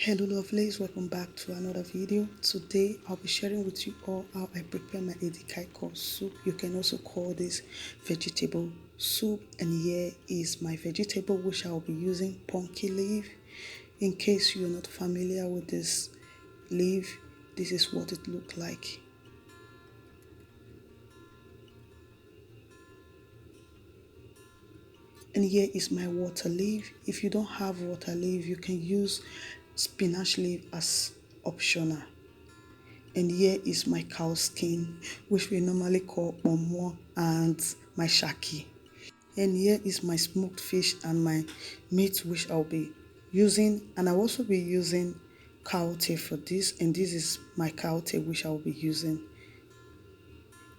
Hello lovelies, welcome back to another video. Today I'll be sharing with you all how I prepare my Edikang soup. You can also call this vegetable soup, and here is my vegetable which I'll be using pumpkin leaf. In case you're not familiar with this leaf, this is what it looks like. And here is my water leaf. If you don't have water leaf, you can use spinach leaf as optional. And here is my cow skin, which we normally call omo, and my shaki. And here is my smoked fish and my meat, which I'll be using. And I'll also be using cow tail for this. And this is my cow tail, which I'll be using.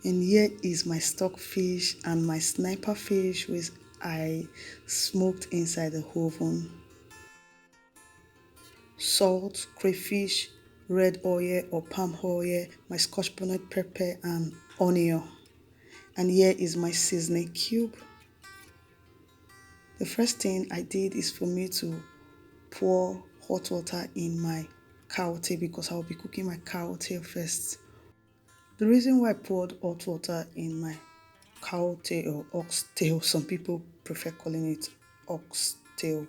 And here is my stock fish and my sniper fish, which I smoked inside the oven. Salt, crayfish, red oil or palm oil, my scotch bonnet pepper and onion. And here is my seasoning cube. The first thing I did is for me to pour hot water in my cow tail because I'll be cooking my cow tail first. The reason why I poured hot water in my cow tail or ox tail, some people prefer calling it ox tail,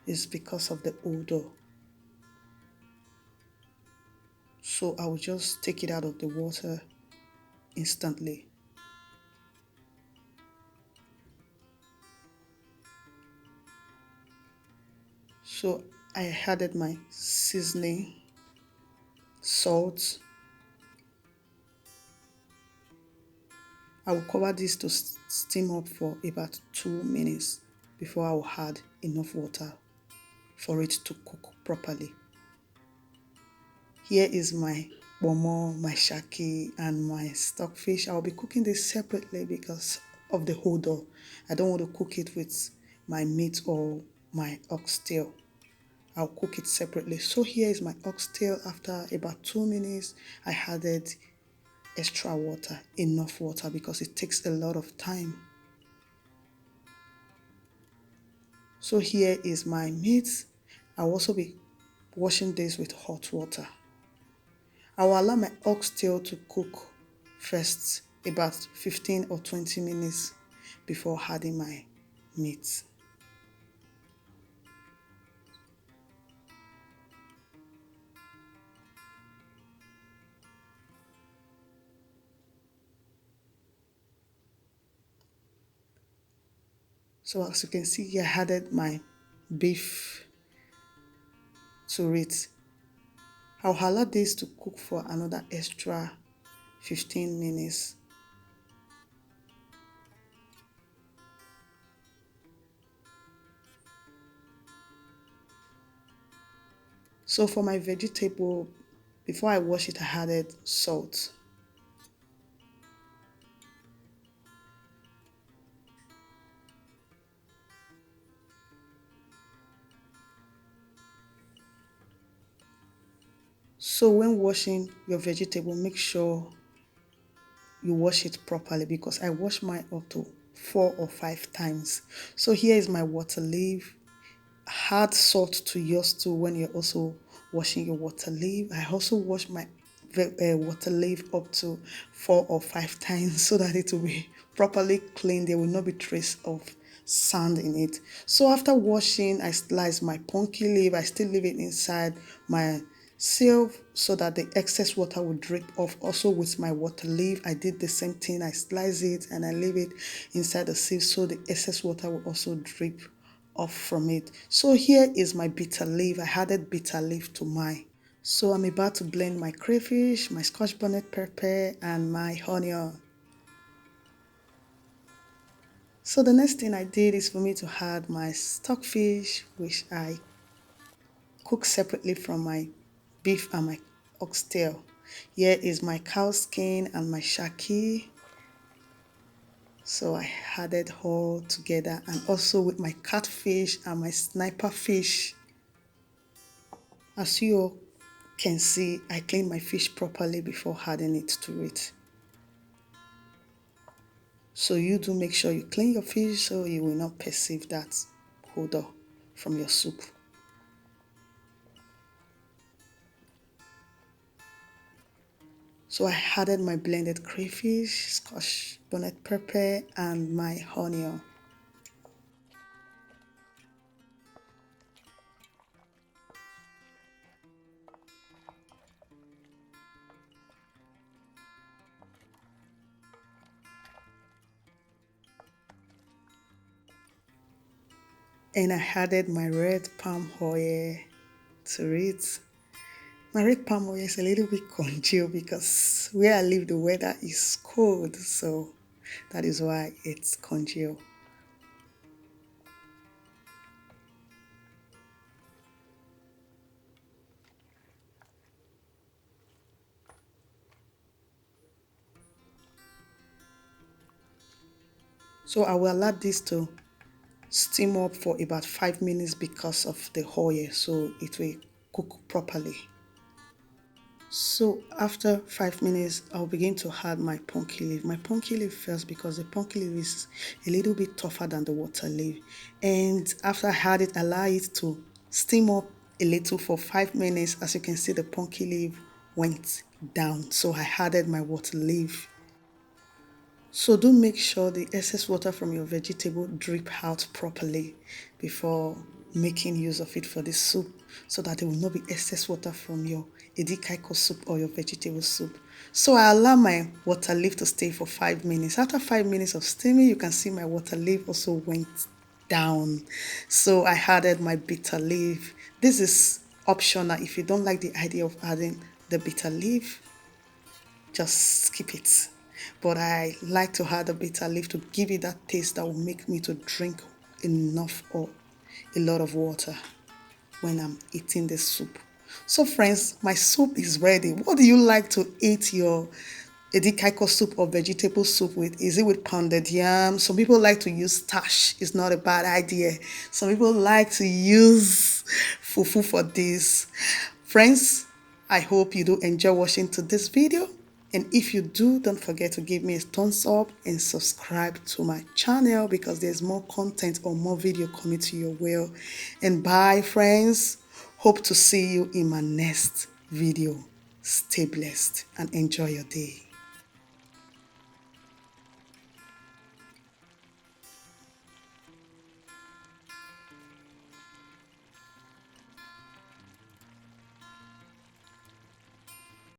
is because of the odor. So I will just take it out of the water instantly. So I added my seasoning, salt. I will cover this to steam up for about 2 minutes before I will add enough water for it to cook properly. Here is my bomo, my shaki, and my stockfish. I will be cooking this separately because of the odor. I don't want to cook it with my meat or my oxtail. I'll cook it separately. So here is my oxtail. After about 2 minutes, I added extra water, enough water, because it takes a lot of time. So here is my meat. I'll also be washing this with hot water. I will allow my oxtail to cook first about 15 or 20 minutes before adding my meat. So as you can see here, I added my beef to it. I'll allow this to cook for another extra 15 minutes. So for my vegetable, before I wash it, I added salt. So when washing your vegetable, make sure you wash it properly because I wash mine up to 4 or 5 times. So here is my water leaf. Add salt to yours too when you're also washing your water leaf. I also wash my water leaf up to 4 or 5 times so that it will be properly clean. There will not be trace of sand in it. So after washing, I slice my pumpkin leaf. I still leave it inside my sieve so that the excess water will drip off. Also with my water leaf, I did the same thing. I slice it and I leave it inside the sieve so the excess water will also drip off from it. So here is my bitter leaf. I added bitter leaf to mine. So I'm about to blend my crayfish, my scotch bonnet pepper, and my onion. So the next thing I did is for me to add my stockfish, which I cook separately from my beef and my oxtail. Here is my cow skin and my shaki. So I added all together, and also with my catfish and my sniper fish. As you all can see, I cleaned my fish properly before adding it to it. So you do make sure you clean your fish so you will not perceive that odor from your soup. So I added my blended crayfish, scotch bonnet pepper, and my onion. And I added my red palm oil to it. My red palm oil is a little bit congealed because where I live the weather is cold, so that is why it's congealed. So I will allow this to steam up for about 5 minutes because of the oil, so it will cook properly. So after 5 minutes, I'll begin to add my pumpkin leaf. My pumpkin leaf first because the pumpkin leaf is a little bit tougher than the water leaf. And after I add it, allow it to steam up a little for 5 minutes. As you can see, the pumpkin leaf went down. So I added my water leaf. So do make sure the excess water from your vegetable drip out properly before making use of it for the soup so that there will not be excess water from your edikaiko soup or your vegetable soup. So I allow my water leaf to stay for 5 minutes. After 5 minutes of steaming, you can see my water leaf also went down. So I added my bitter leaf. This is optional. If you don't like the idea of adding the bitter leaf, just skip it. But I like to add a bitter leaf to give it that taste that will make me to drink enough or a lot of water when I'm eating the soup. So friends, my soup is ready. What do you like to eat your edikaiko soup or vegetable soup with? Is it with pounded yam? Some people like to use stash. It's not a bad idea. Some people like to use fufu for this. Friends, I hope you do enjoy watching to this video. And if you do, don't forget to give me a thumbs up and subscribe to my channel because there's more content or more video coming to your way. And bye, friends. Hope to see you in my next video. Stay blessed and enjoy your day.